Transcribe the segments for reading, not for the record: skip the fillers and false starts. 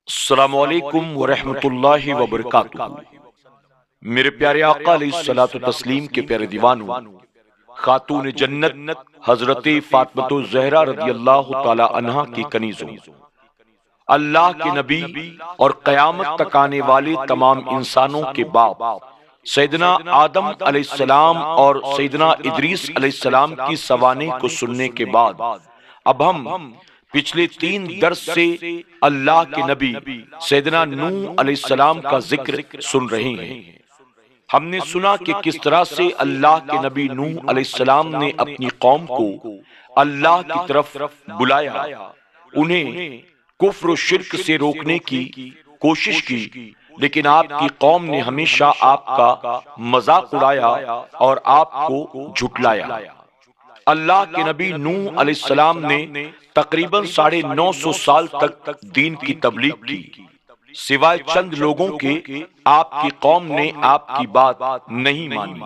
السلام علیکم ورحمۃ اللہ وبرکاتہ۔ میرے پیارے آقا علیہ الصلوۃ والتسلیم کے پیارے دیوانوں، خاتون جنت حضرت فاطمہ الزہرا رضی اللہ تعالی عنہا کی کنیزوں، اللہ کے نبی اور قیامت تک آنے والے تمام انسانوں کے باپ سیدنا آدم علیہ السلام اور سیدنا ادریس علیہ السلام کی سوانح کو سننے کے بعد اب ہم پچھلے 3 درس سے اللہ کے نبی سیدنا نوح علیہ السلام کا ذکر سن رہے ہیں۔ ہم نے سنا کہ کس طرح سے اللہ کے نبی نوح علیہ السلام نے اپنی قوم کو اللہ کی طرف بلایا، انہیں کفر و شرک سے روکنے کی کوشش کی، لیکن آپ کی قوم نے ہمیشہ آپ کا مذاق اڑایا اور آپ کو جھٹلایا۔ اللہ کے نبی نوح علیہ السلام نے تقریباً 950 سال تک دین کی تبلیغ کی، سوائے چند لوگوں کے آپ کی قوم نے آپ کی بات نہیں مانی۔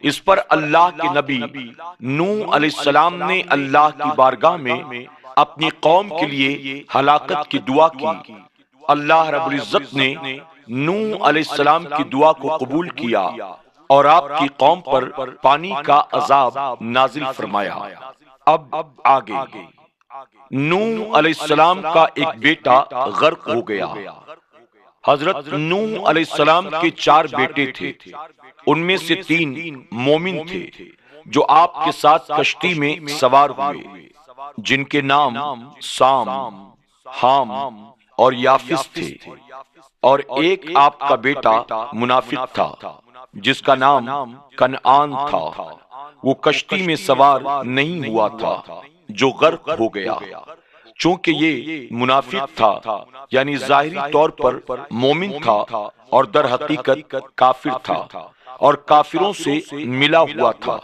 اس پر اللہ کے نبی نوح علیہ السلام نے اللہ کی بارگاہ میں اپنی قوم کے لیے ہلاکت کی دعا کی۔ اللہ رب العزت نے نوح علیہ السلام کی دعا کو قبول کیا اور آپ کی قوم پر پانی کا عذاب نازل فرمایا۔ اب آگے نوح علیہ السلام کا ایک بیٹا غرق ہو گیا۔ حضرت نوح علیہ السلام کے 4 بیٹے تھے، ان میں سے 3 مومن تھے جو آپ کے ساتھ کشتی میں سوار ہوئے، جن کے نام سام، حام اور یافس تھے، اور ایک آپ کا بیٹا منافق تھا جس کا نام کنعان تھا۔ وہ کشتی میں سوار نہیں ہوا تھا جو غرق ہو گیا۔ چونکہ یہ منافق تھا، یعنی ظاہری طور پر مومن تھا اور در حقیقت کافر تھا، اور کافروں سے ملا ہوا تھا،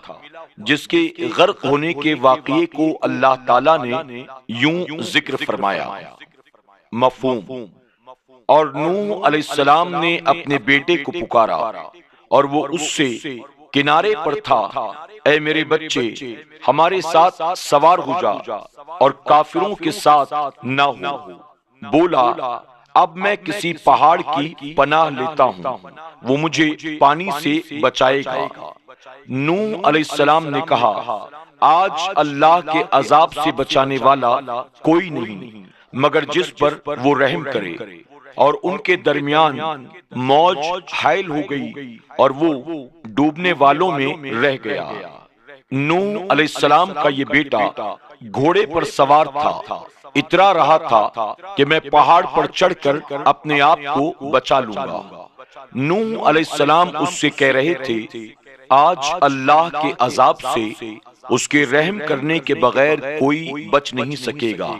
جس کے غرق ہونے کے واقعے کو اللہ تعالیٰ نے یوں ذکر فرمایا۔ مفہوم۔ اور نوح علیہ السلام نے اپنے بیٹے کو پکارا اور وہ اس سے کنارے پر تھا، اے میرے بچے، ہمارے ساتھ سوار ہو جا اور کافروں کے ساتھ نہ ہو۔ بولا، اب میں کسی پہاڑ کی پناہ لیتا ہوں، وہ مجھے پانی سے بچائے گا۔ نوح علیہ السلام نے کہا، آج اللہ کے عذاب سے بچانے والا کوئی نہیں مگر جس پر وہ رحم کرے۔ اور ان کے درمیان موج حائل ہو گئی اور وہ ڈوبنے والوں میں رہ گیا۔ نوح علیہ السلام کا یہ بیٹا گھوڑے پر سوار تھا، اترا رہا تھا کہ میں پہاڑ پر چڑھ کر اپنے آپ کو بچا لوں گا۔ نوح علیہ السلام اس سے کہہ رہے تھے، آج اللہ کے عذاب سے اس کے رحم کرنے کے بغیر کوئی بچ نہیں سکے گا۔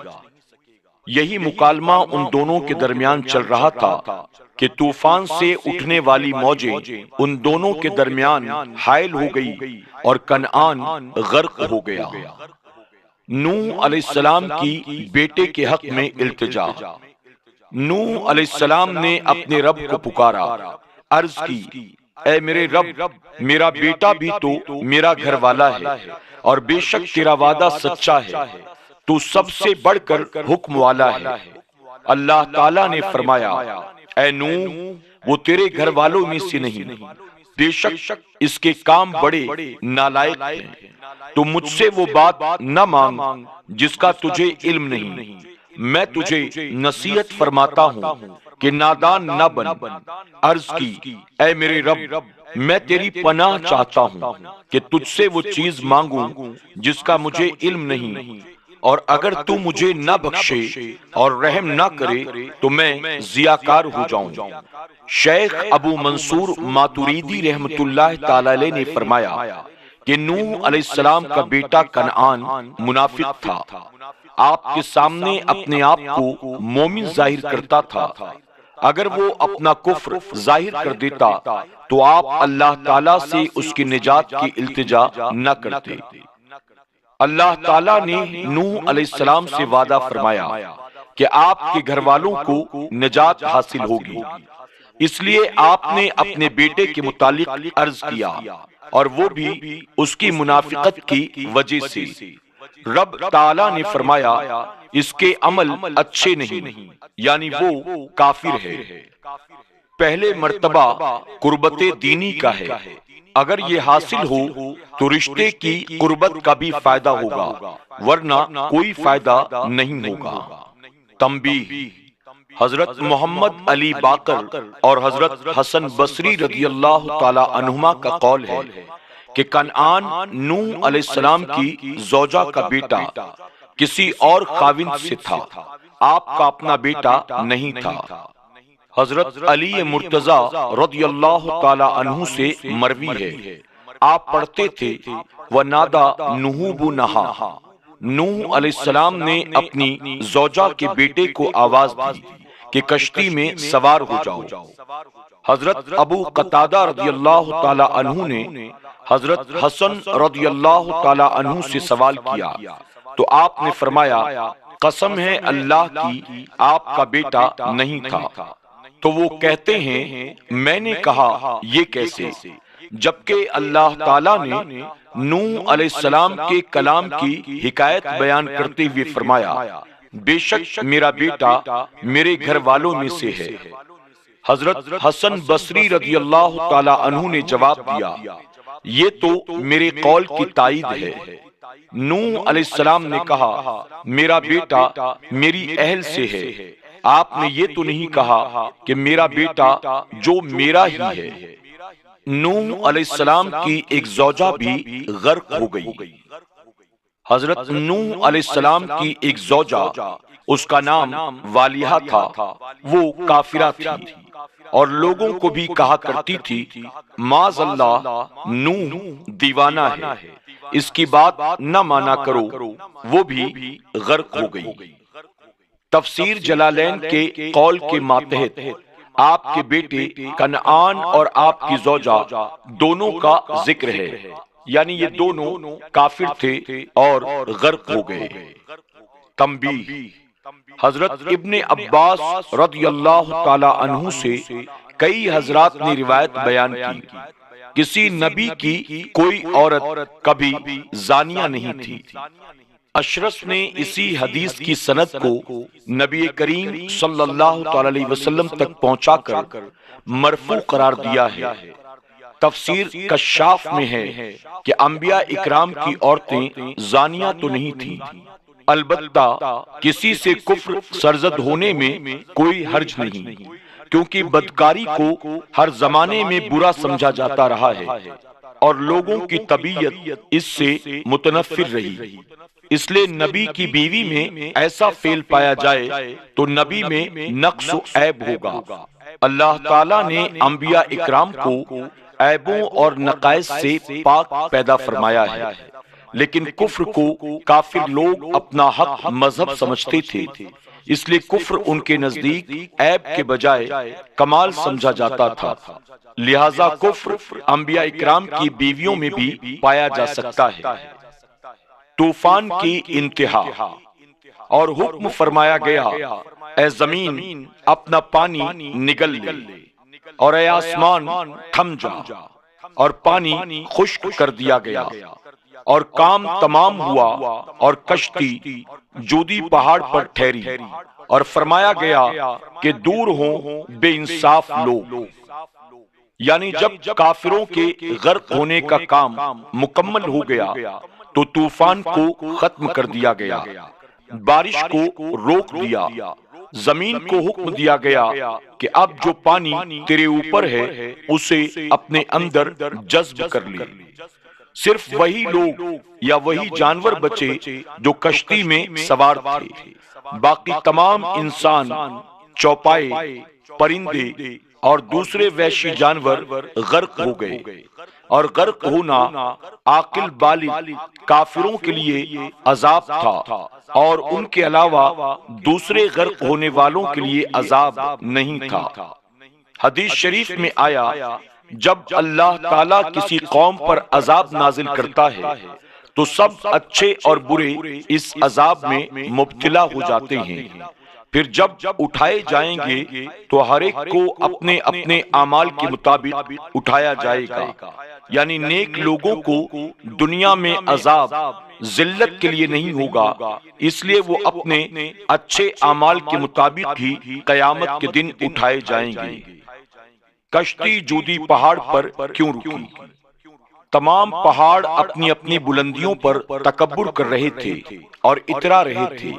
یہی مکالمہ ان دونوں کے درمیان چل رہا تھا کہ طوفان سے اٹھنے والی موجیں ان دونوں کے درمیان حائل ہو گئی اور کنعان غرق ہو گیا۔ نوح علیہ السلام کی بیٹے کے حق میں التجا۔ نوح علیہ السلام نے اپنے رب کو پکارا، عرض کی، اے میرے رب، میرا بیٹا بھی تو میرا گھر والا ہے، اور بے شک تیرا وعدہ سچا ہے، تو سب سے بڑھ کر حکم والا ہے۔ اللہ تعالیٰ نے فرمایا، اے نوح، وہ تیرے گھر والوں میں سے نہیں، بے شک اس کے کام بڑے نالائق ہیں۔ تو مجھ سے وہ بات نہ مانگ جس کا تجھے علم نہیں۔ میں تجھے نصیحت فرماتا ہوں کہ نادان نہ بن۔ عرض کی، اے میرے رب، میں تیری پناہ چاہتا ہوں کہ تجھ سے وہ چیز مانگوں جس کا مجھے علم نہیں، اور اگر تو مجھے نہ بخشے اور رحم نہ کرے تو میں ضیاءکار ہو جاؤں۔ شیخ ابو منصور ماتوریدی رحمت اللہ تعالی علیہ نے فرمایا کہ نوح علیہ السلام کا بیٹا کنعان منافق تھا، آپ کے سامنے اپنے آپ کو مومن ظاہر کرتا تھا۔ اگر وہ اپنا کفر ظاہر کر دیتا تو آپ اللہ تعالیٰ سے اس کی نجات کی التجا نہ کرتے۔ اللہ تعالیٰ نے نوح علیہ السلام سے وعدہ فرمایا کہ آپ کے گھر والوں کو نجات حاصل ہوگی، اس لیے آپ نے اپنے بیٹے کے متعلق عرض کیا، اور وہ بھی اس کی منافقت کی وجہ سے۔ رب تعالیٰ نے فرمایا، اس کے عمل اچھے نہیں، یعنی وہ کافر ہے۔ پہلے مرتبہ قربت دینی کا ہے، اگر یہ حاصل ہو تو رشتے کی قربت کا بھی فائدہ ہوگا، ورنہ کوئی فائدہ نہیں ہوگا۔ تنبیہ: حضرت محمد علی باقر اور حضرت حسن بصری رضی اللہ تعالی عنہما کا قول ہے کہ کنعان نوح علیہ السلام کی زوجہ کا بیٹا کسی اور خاوند سے تھا، آپ کا اپنا بیٹا نہیں تھا۔ حضرت علی مرتضی رضی اللہ تعالی عنہ سے مروی ہے، آپ پڑھتے تھے وَنَادَى نُوحُ بُنَہَا، نوح علیہ السلام نے اپنی زوجہ کے بیٹے کو آواز دی کہ کشتی میں سوار ہو جاؤ۔ حضرت ابو قتادہ رضی اللہ تعالی عنہ نے حضرت حسن رضی اللہ تعالی عنہ سے سوال کیا تو آپ نے فرمایا قسم ہے اللہ کی آپ کا بیٹا نہیں تھا۔ تو وہ کہتے ہیں میں نے کہا یہ کیسے، جبکہ اللہ تعالیٰ نے نوح علیہ السلام کے کلام کی حکایت بیان کرتے ہوئے فرمایا بے شک میرا بیٹا میرے گھر والوں میں سے ہے۔ حضرت حسن بصری رضی اللہ تعالی عنہ نے جواب دیا یہ تو میرے قول کی تائید ہے۔ نوح علیہ السلام نے کہا میرا بیٹا میری اہل سے ہے، آپ نے یہ تو نہیں کہا کہ میرا بیٹا جو میرا ہی ہے۔ نوح علیہ السلام کی ایک زوجہ بھی غرق ہو گئی۔ حضرت نوح علیہ السلام کی ایک زوجہ، اس کا نام والیہ تھا، وہ کافرہ تھی اور لوگوں کو بھی کہا کرتی تھی معاذ اللہ نوح دیوانہ ہے، اس کی بات نہ مانا کرو، وہ بھی غرق ہو گئی۔ تفسیر جلالین کے قول کے ماتحت آپ کے بیٹے کنعان اور آپ کی زوجہ دونوں کا ذکر ہے، یعنی یہ دونوں کافر تھے اور غرق ہو گئے۔ تنبیہ: حضرت ابن عباس رضی اللہ تعالی عنہ سے کئی حضرات نے روایت بیان کی کسی نبی کی کوئی عورت کبھی زانیہ نہیں تھی۔ اشرس نے اسی حدیث کی سند کو نبی کریم صلی اللہ علیہ وسلم تک پہنچا کر مرفوع قرار دیا ہے۔ تفسیر کشاف میں ہے کہ انبیاء اکرام کی عورتیں زانیہ تو نہیں تھیں، البتہ کسی سے کفر سرزد ہونے میں کوئی حرج نہیں، کیونکہ بدکاری کو ہر زمانے میں برا سمجھا جاتا رہا ہے اور لوگوں کی طبیعت اس سے متنفر رہی۔ اس لیے نبی کی بیوی میں ایسا فعل پایا جائے تو نبی میں نقص و عیب ہوگا۔ اللہ تعالیٰ نے انبیاء اکرام کو عیبوں اور نقائص سے پاک پیدا فرمایا ہے، لیکن کفر کو کافر لوگ اپنا حق مذہب سمجھتے تھے، اس لیے کفر ان کے نزدیک عیب کے بجائے کمال سمجھا جاتا تھا۔ لہذا کفر انبیاء اکرام کی بیویوں میں بھی پایا جا سکتا ہے۔ طوفان کی انتہا اور حکم فرمایا گیا اے زمین اپنا پانی نگل لے اور اے آسمان تھم جا، اور پانی خشک کر دیا گیا اور کام تمام ہوا اور کشتی جودی پہاڑ پر ٹھہری، اور فرمایا گیا کہ دور ہوں بے انصاف لوگ۔ یعنی جب کافروں کے غرق ہونے کا کام مکمل ہو گیا تو طوفان کو ختم کر دیا گیا، بارش کو روک دیا، زمین کو حکم دیا گیا کہ اب جو پانی تیرے اوپر ہے اسے اپنے اندر جذب کر لے۔ صرف وہی لوگ یا وہی جانور بچے جو کشتی میں سوار تھے، باقی تمام انسان، چوپائے، پرندے اور دوسرے وحشی جانور غرق ہو گئے۔ اور غرق ہونا عاقل بالغ کافروں کے لیے عذاب تھا، اور ان کے علاوہ دوسرے غرق ہونے والوں کے لیے عذاب نہیں تھا۔ حدیث شریف میں آیا جب اللہ تعالیٰ کسی قوم پر عذاب نازل کرتا ہے تو سب اچھے اور برے اس عذاب میں مبتلا ہو جاتے ہیں، پھر جب اٹھائے جائیں گے تو ہر ایک کو اپنے اپنے اعمال کے مطابق اٹھایا جائے گا۔ یعنی نیک لوگوں کو دنیا میں عذاب ذلت کے لیے نہیں ہوگا، اس لیے وہ اپنے اچھے اعمال کے مطابق ہی قیامت کے دن اٹھائے جائیں گے۔ کشتی جودی پہاڑ پر کیوں رکی؟ تمام پہاڑ اپنی اپنی بلندیوں پر تکبر کر رہے تھے اور اترا رہے تھے،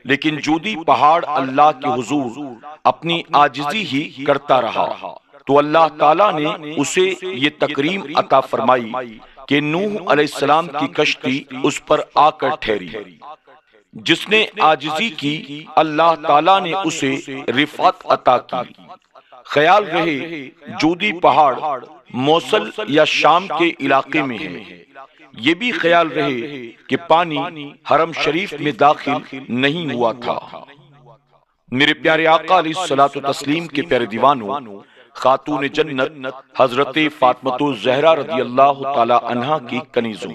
لیکن جودی پہاڑ اللہ کے حضور اپنی عاجزی ہی کرتا رہا، تو اللہ تعالیٰ نے اسے یہ تکریم عطا فرمائی کہ نوح علیہ السلام کی کشتی اس پر آ کر ٹھہری۔ جس نے عاجزی کی اللہ تعالیٰ نے اسے رفعت عطا کی۔ خیال رہے جودی پہاڑ موصل یا شام کے علاقے میں ہے۔ یہ بھی خیال رہے کہ پانی حرم شریف میں داخل نہیں ہوا تھا۔ میرے پیارے آقا علیہ الصلوۃ والتسلیم کے پیارے دیوانوں، خاتون جنت حضرت فاطمہ الزہرا رضی اللہ تعالی عنہا کی کنیزوں،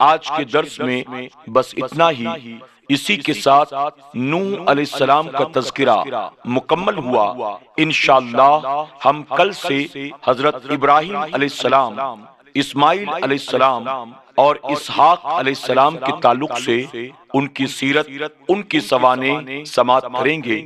آج کے درس میں بس اتنا ہی۔ اسی کے ساتھ نوح علیہ السلام کا تذکرہ مکمل ہوا۔ انشاءاللہ ہم کل سے حضرت ابراہیم علیہ السلام، اسماعیل علیہ السلام اور اسحاق علیہ السلام کے تعلق سے ان کی سیرت، ان کی سوانح سماعت کریں گے۔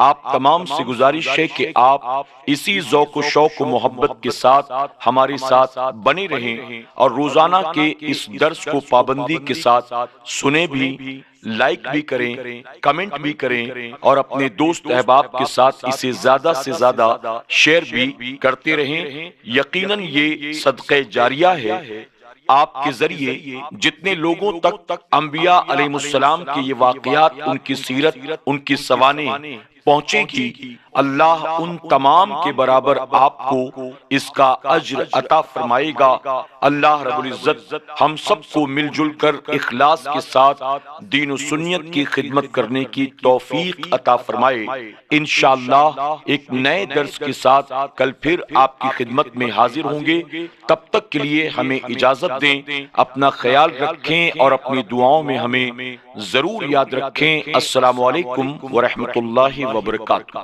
آپ تمام سے گزارش ہے کہ آپ اسی ذوق و شوق و محبت کے ساتھ ہمارے ساتھ بنے رہیں اور روزانہ کے اس درس کو پابندی کے ساتھ سنیں بھی، لائک بھی کریں، کمنٹ بھی کریں اور اپنے دوست احباب کے ساتھ اسے زیادہ سے زیادہ شیئر بھی کرتے رہیں۔ یقیناً یہ صدقہ جاریہ ہے۔ آپ کے ذریعے جتنے لوگوں تک انبیاء علیہ السلام کے یہ واقعات، ان کی سیرت، ان کی سوانح پہنچے گی، اللہ ان تمام کے برابر آپ کو اس کا اجر عطا فرمائے گا۔ اللہ رب العزت ہم سب کو مل جل کر اخلاص کے ساتھ دین و سنت کی خدمت کرنے کی توفیق عطا فرمائے۔ انشاءاللہ ایک نئے درس کے ساتھ کل پھر آپ کی خدمت میں حاضر ہوں گے۔ تب تک کے لیے ہمیں اجازت دیں، اپنا خیال رکھیں اور اپنی دعاؤں میں ہمیں ضرور یاد رکھیں۔ السلام علیکم ورحمۃ اللہ وبرکاتہ۔